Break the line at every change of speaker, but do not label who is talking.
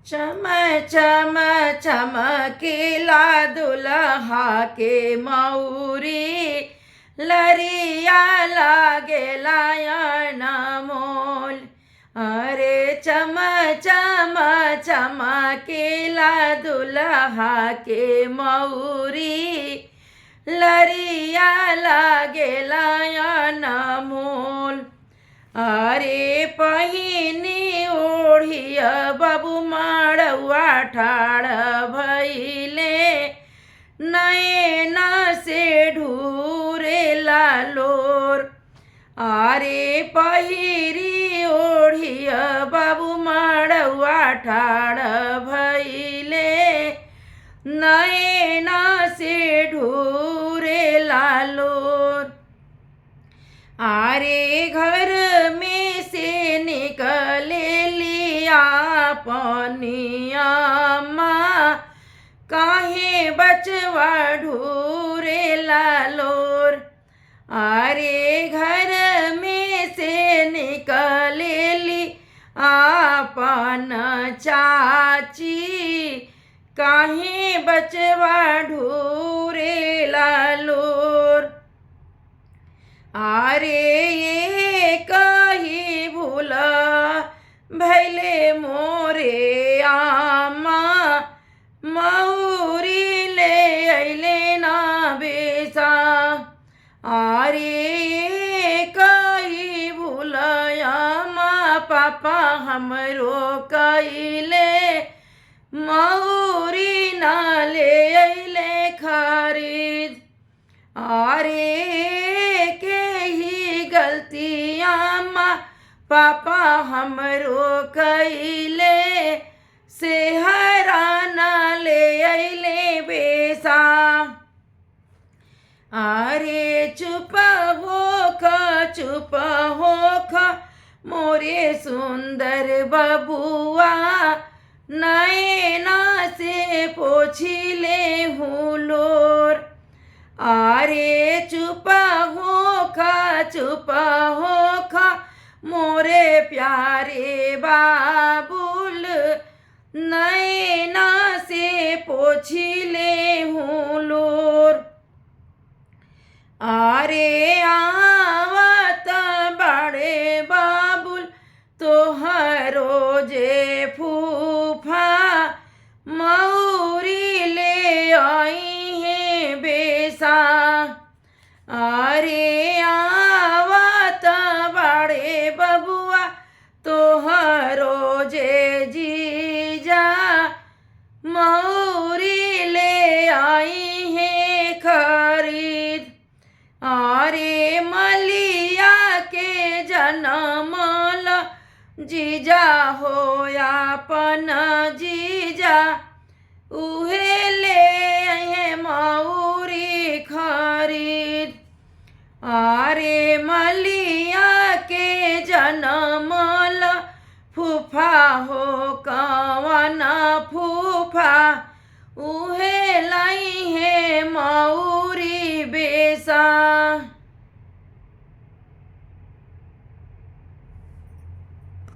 चम चम चमकीला दुल्हा के मौरी लरिया लागेला अनमोल। अरे चम चम चमकीला दुल्हा के मौरी लरिया लागेला अनमोल। अरे पहिनी ओढ़िया बाबू मड़ुआ ठाड़ भइले नैन से ढूरे लालोर। अरे पहिरी ओढ़िया बाबू मड़ुआ ठाड़ भइले नैन से ढूरे लालोर। आरे घर में से निकले लिया पनिया माँ काहे बचवा ढूरे लालोर। आरे घर में से निकले ली आपन चाची काहे बचवा ढूरे लालोर। आरे ये कही भूल भैले मोरे आमा मऊरी ले अइले ना बेसा। आरे ये कही भूल आमा पापा हमरो कइले मऊरी ना ले अइले खरीद। आरे गलतियाँ माँ पापा हमरो कइले से हराना ले अइले बेसा। अरे चुप होख मोरे सुंदर बबुआ नैना से पोछिले हूँ लोर। आरे चुप होख मोरे प्यारे बाबुल नैना से पोछिले हूँ लोर। आरे आवत बड़े बाबुल तोहरो जे फूफा मऊरी ले आई है बेसा। अरे आवत बड़े बबुआ तोहरो जे जीजा मऊरी ले आई है खरीद। अरे मलिया के जनमल जीजा होयापन जीजा उहे ले आए मऊरी खरीद। आरे मलिया के जनमल फूफा हो कवन फूफा उहे लाई है मऊ